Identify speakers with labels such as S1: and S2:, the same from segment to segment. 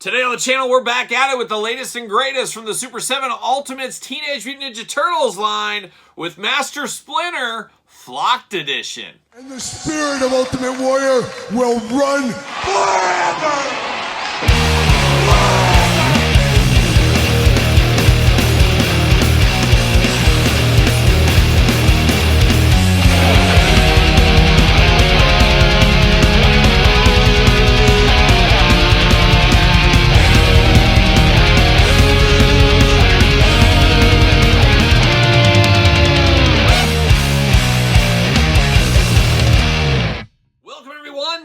S1: Today on the channel, we're back at it with the latest and greatest from the Super 7 Ultimates Teenage Mutant Ninja Turtles line with Master Splinter Flocked Edition.
S2: And the spirit of Ultimate Warrior will run forever!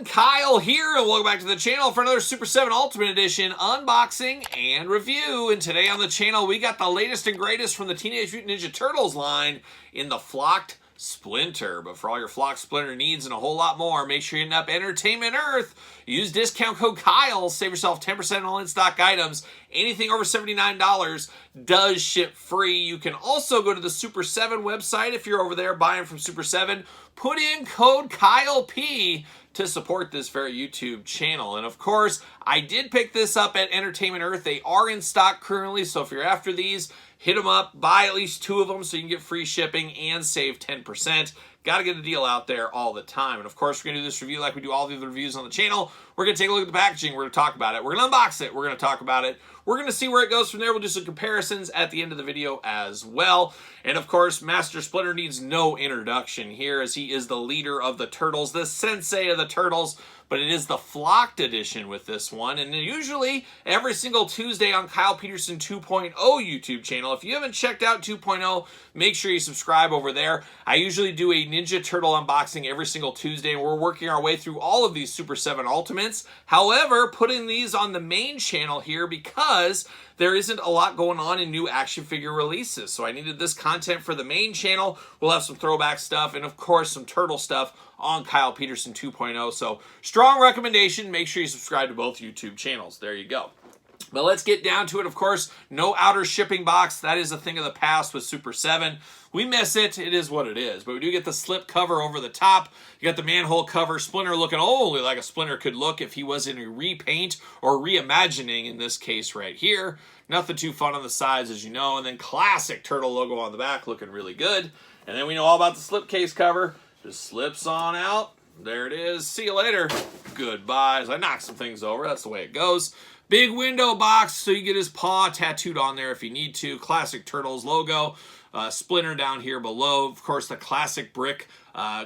S1: Kyle here, and welcome back to the channel for another Super 7 Ultimate Edition unboxing and review. And today on the channel, we got the latest and greatest from the Teenage Mutant Ninja Turtles line in the Flocked Splinter. But for all your Flocked Splinter needs and a whole lot more, make sure you're hitting up Entertainment Earth. Use discount code Kyle, save yourself 10% on all in-stock items. Anything over $79 does ship free. You can also go to the Super 7 website if you're over there buying from Super 7. Put in code KYLEP to support this very YouTube channel. And of course, I did pick this up at Entertainment Earth. They are in stock currently, so if you're after these, hit them up, buy at least 2 of them so you can get free shipping and save 10%. Got to get a deal out there all the time. And of course, we're going to do this review like we do all the other reviews on the channel. We're going to take a look at the packaging. We're going to talk about it. We're going to unbox it. We're going to talk about it. We're going to see where it goes from there. We'll do some comparisons at the end of the video as well. And of course, Master Splinter needs no introduction here as he is the leader of the Turtles, the sensei of the Turtles. But it is the Flocked edition with this one. And usually every single Tuesday on Kyle Peterson 2.0 YouTube channel. If you haven't checked out 2.0, make sure you subscribe over there. I usually do a Ninja Turtle unboxing every single Tuesday, and we're working our way through all of these Super 7 Ultimates. However, putting these on the main channel here because there isn't a lot going on in new action figure releases. So I needed this content for the main channel. We'll have some throwback stuff and, of course, some Turtle stuff on Kyle Peterson 2.0. So strong recommendation. Make sure you subscribe to both YouTube channels. There you go. But let's get down to it. Of course, no outer shipping box. That is a thing of the past with Super 7. We miss it. It is what it is. But we do get the slip cover over the top. You got the manhole cover. Splinter looking only like a Splinter could look if he was in a repaint or reimagining in this case right here. Nothing too fun on the sides, as you know. And then classic Turtle logo on the back looking really good. And then we know all about the slipcase cover. Just slips on out. There it is. See you later. Goodbye. As I knock some things over. That's the way it goes. Big window box, so you get his paw tattooed on there if you need to. Classic Turtles logo. Splinter down here below. Of course, the classic brick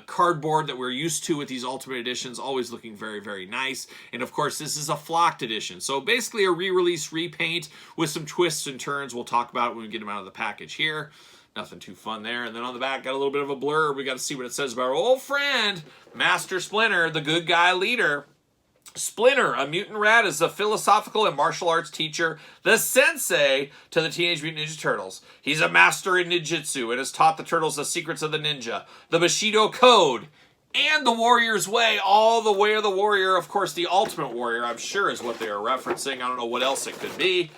S1: cardboard that we're used to with these Ultimate Editions. Always looking very, very nice. And of course, this is a Flocked Edition. So basically a re-release, repaint with some twists and turns. We'll talk about it when we get them out of the package here. Nothing too fun there. And then on the back, got a little bit of a blurb. We got to see what it says about our old friend, Master Splinter, the good guy leader. Splinter, a mutant rat, is a philosophical and martial arts teacher, the sensei to the Teenage Mutant Ninja Turtles. He's a master in ninjutsu and has taught the Turtles the secrets of the ninja, the Bushido Code, and the Warrior's Way. All the way of the warrior. Of course, the Ultimate Warrior, I'm sure, is what they are referencing. I don't know what else it could be.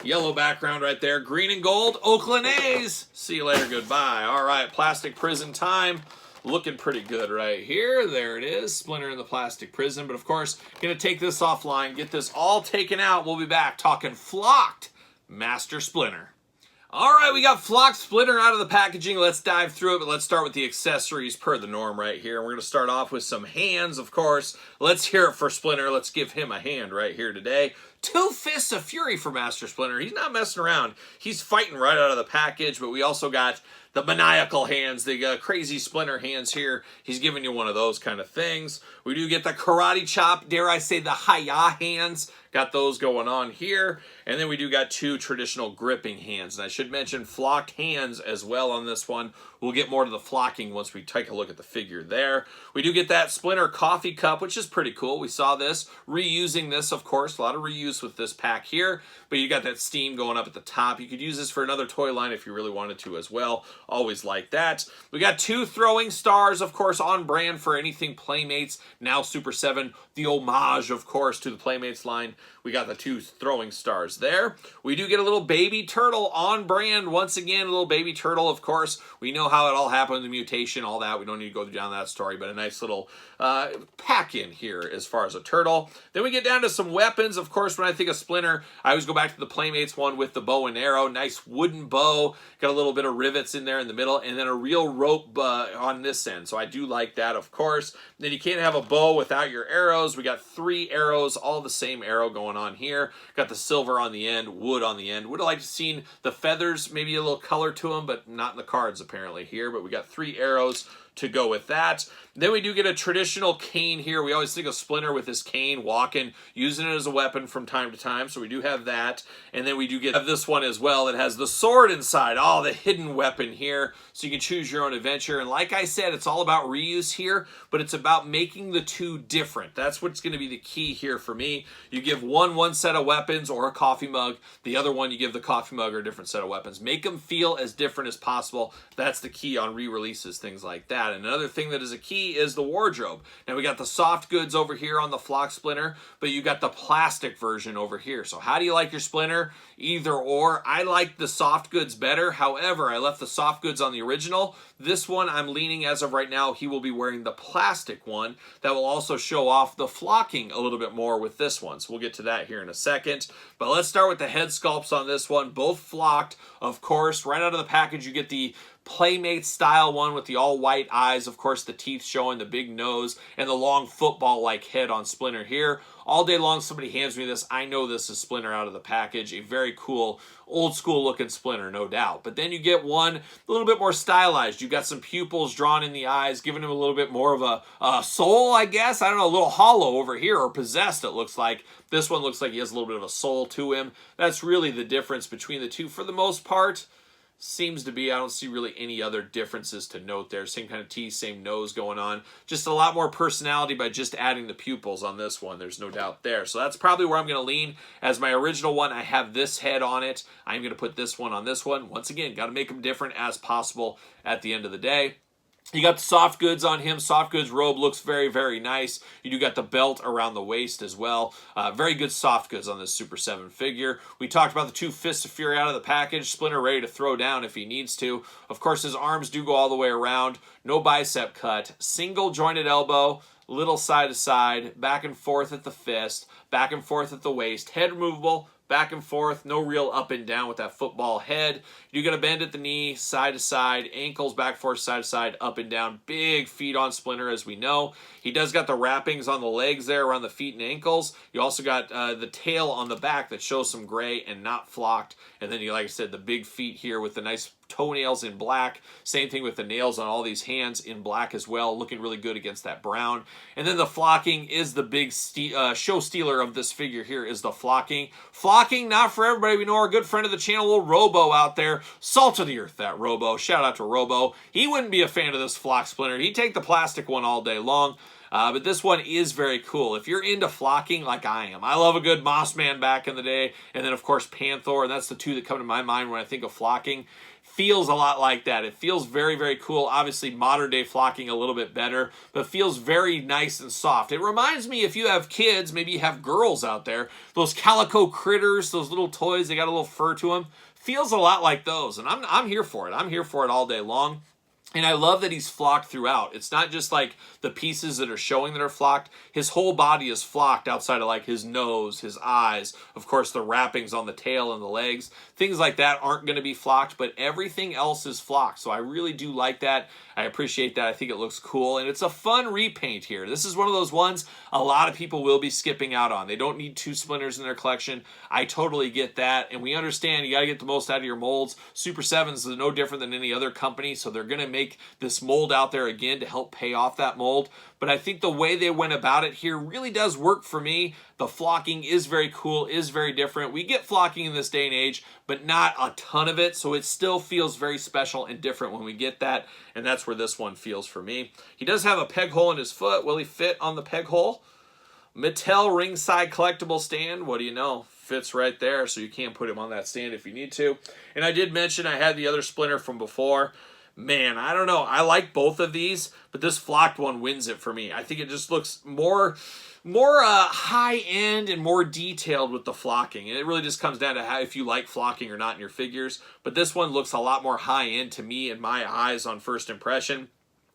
S1: Yellow background right there. Green and gold. Oakland A's. See you later. Goodbye. All right. Plastic prison time. Looking pretty good right here. There it is. Splinter in the plastic prison. But of course, going to take this offline. Get this all taken out. We'll be back talking Flocked Master Splinter. All right, we got Flocked Splinter out of the packaging. Let's dive through it, but let's start with the accessories per the norm right here. We're going to start off with some hands, of course. Let's hear it for Splinter. Let's give him a hand right here today. 2 fists of fury for Master Splinter. He's not messing around. He's fighting right out of the package, but we also got the maniacal hands, the crazy Splinter hands here. He's giving you one of those kind of things. We do get the karate chop, dare I say the hi-ya hands. Got those going on here. And then we do got 2 traditional gripping hands. And I should mention flocked hands as well on this one. We'll get more to the flocking once we take a look at the figure there. We do get that Splinter coffee cup, which is pretty cool. We saw this. Reusing this, of course. A lot of reuse with this pack here. But you got that steam going up at the top. You could use this for another toy line if you really wanted to as well. Always like that. We got 2 throwing stars, of course, on brand for anything Playmates. Now Super 7. The homage, of course, to the Playmates line. We got the 2 throwing stars there. We do get a little baby turtle on brand. Once again, a little baby turtle, of course. We know how it all happened, the mutation, all that. We don't need to go down that story, but a nice little pack in here as far as a turtle. Then we get down to some weapons. Of course, when I think of Splinter, I always go back to the Playmates one with the bow and arrow. Nice wooden bow, got a little bit of rivets in there in the middle, and then a real rope on this end. So I do like that, of course. Then you can't have a bow without your arrows. We got 3 arrows, all the same arrow going on here. Got the silver on the end, wood on the end. Would have liked to seen the feathers, maybe a little color to them, but not in the cards apparently here. But we got 3 arrows to go with that. Then we do get a traditional cane here. We always think of Splinter with his cane, walking, using it as a weapon from time to time. So we do have that. And then we do have this one as well that has the sword inside. Oh, the hidden weapon here. So you can choose your own adventure. And like I said, it's all about reuse here, but it's about making the two different. That's what's going to be the key here for me. You give one set of weapons or a coffee mug. The other one, you give the coffee mug or a different set of weapons. Make them feel as different as possible. That's the key on re-releases, things like that. And another thing that is a key is the wardrobe. Now we got the soft goods over here on the Flock Splinter, but you got the plastic version over here. So how do you like your Splinter? Either or. I like the soft goods better. However, I left the soft goods on the original. This one I'm leaning as of right now, he will be wearing the plastic one. That will also show off the flocking a little bit more with this one. So we'll get to that here in a second. But let's start with the head sculpts on this one. Both flocked, of course. Right out of the package, you get the Playmate style one with the all white eyes, of course the teeth showing, the big nose, and the long football like head on Splinter here. All day long somebody hands me this, I know this is Splinter out of the package. A very cool old school looking Splinter, no doubt. But then you get one a little bit more stylized. You got some pupils drawn in the eyes, giving him a little bit more of a soul, I guess. I don't know, a little hollow over here, or possessed it looks like. This one looks like he has a little bit of a soul to him. That's really the difference between the two for the most part. Seems to be, I don't see really any other differences to note there. Same kind of teeth, same nose going on. Just a lot more personality by just adding the pupils on this one. There's no doubt there. So that's probably where I'm going to lean. As my original one, I have this head on it. I'm going to put this one on this one. Once again, got to make them different as possible at the end of the day. You got the soft goods on him. Soft goods robe looks very, very nice. You do got the belt around the waist as well. Very good soft goods on this Super 7 figure. We talked about the 2 Fists of Fury out of the package. Splinter ready to throw down if he needs to. Of course, his arms do go all the way around. No bicep cut. Single jointed elbow. Little side to side. Back and forth at the fist. Back and forth at the waist. Head removable. Back and forth, no real up and down with that football head. You're going to bend at the knee, side to side, ankles back forth, side to side, up and down. Big feet on Splinter, as we know. He does got the wrappings on the legs there around the feet and ankles. You also got the tail on the back that shows some gray and not flocked. And then, you, like I said, the big feet here with the nice toenails in black. Same thing with the nails on all these hands in black as well. Looking really good against that brown. And then the flocking is the big show stealer of this figure here is the flocking. Flocking, not for everybody. We know our good friend of the channel, little Robo out there. Salt of the earth, that Robo. Shout out to Robo. He wouldn't be a fan of this Flock Splinter. He'd take the plastic one all day long. But this one is very cool. If you're into flocking like I am, I love a good Moss Man back in the day, and then of course Panther, and that's the two that come to my mind when I think of flocking. Feels a lot like that. It feels very, very cool. Obviously, modern day flocking a little bit better, but feels very nice and soft. It reminds me, if you have kids, maybe you have girls out there, those calico critters, those little toys, they got a little fur to them. Feels a lot like those, and I'm here for it. I'm here for it all day long. And I love that he's flocked throughout. It's not just like the pieces that are showing that are flocked. His whole body is flocked outside of like his nose, his eyes, of course the wrappings on the tail and the legs. Things like that aren't going to be flocked, but everything else is flocked. So I really do like that. I appreciate that. I think it looks cool. And it's a fun repaint here. This is one of those ones a lot of people will be skipping out on. They don't need 2 Splinters in their collection. I totally get that. And we understand you got to get the most out of your molds. Super 7s is no different than any other company. So they're going to make this mold out there again to help pay off that mold. But I think the way they went about it here really does work for me. The flocking is very cool, is very different. We get flocking in this day and age, but not a ton of it. So it still feels very special and different when we get that. And that's where this one feels for me. He does have a peg hole in his foot. Will he fit on the peg hole? Mattel ringside collectible stand. What do you know? Fits right there. So you can put him on that stand if you need to. And I did mention I had the other Splinter from before. Man, I don't know. I like both of these, but this flocked one wins it for me. I think it just looks more high-end and more detailed with the flocking. And it really just comes down to how if you like flocking or not in your figures. But this one looks a lot more high-end to me in my eyes on first impression.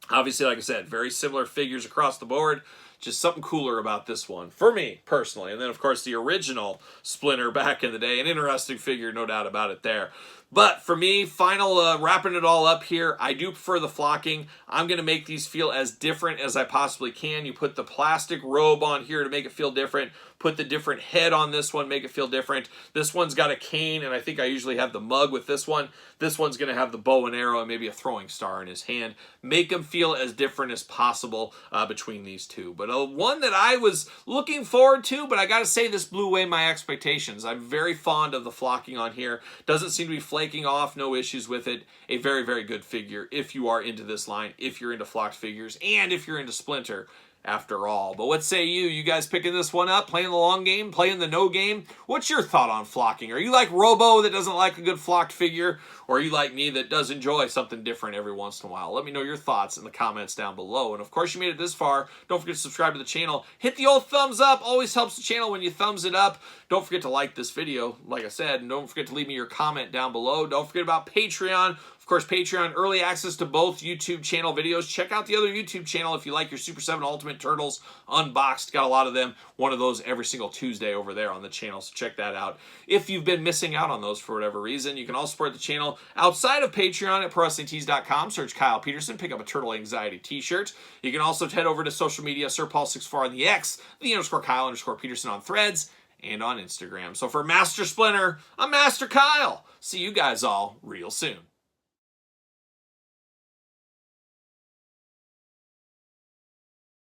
S1: Obviously, like I said, very similar figures across the board. Just something cooler about this one, for me, personally. And then, of course, the original Splinter back in the day. An interesting figure, no doubt about it there. But for me, wrapping it all up here, I do prefer the flocking. I'm going to make these feel as different as I possibly can. You put the plastic robe on here to make it feel different. Put the different head on this one, make it feel different. This one's got a cane, and I think I usually have the mug with this one. This one's going to have the bow and arrow and maybe a throwing star in his hand. Make them feel as different as possible between these two. But one that I was looking forward to, but I got to say this blew away my expectations. I'm very fond of the flocking on here. Doesn't seem to be flaking off, no issues with it. A very, very good figure if you are into this line, if you're into flocked figures, and if you're into Splinter after all. But what say you? You guys picking this one up, playing the long game, playing the no game? What's your thought on flocking? Are you like Robo that doesn't like a good flocked figure? Or are you like me that does enjoy something different every once in a while? Let me know your thoughts in the comments down below. And of course, you made it this far. Don't forget to subscribe to the channel. Hit the old thumbs up. Always helps the channel when you thumbs it up. Don't forget to like this video, like I said. And don't forget to leave me your comment down below. Don't forget about Patreon. Of course, Patreon, early access to both YouTube channel videos. Check out the other YouTube channel if you like your Super 7 Ultimate Turtles unboxed. Got a lot of them. One of those every single Tuesday over there on the channel, so check that out. If you've been missing out on those for whatever reason, you can also support the channel outside of Patreon at ProWrestlingTees.com. Search Kyle Peterson, pick up a Turtle Anxiety t-shirt. You can also head over to social media, SirPaul64 on the X, _Kyle_Peterson on Threads, and on Instagram. So for Master Splinter, I'm Master Kyle. See you guys all real soon.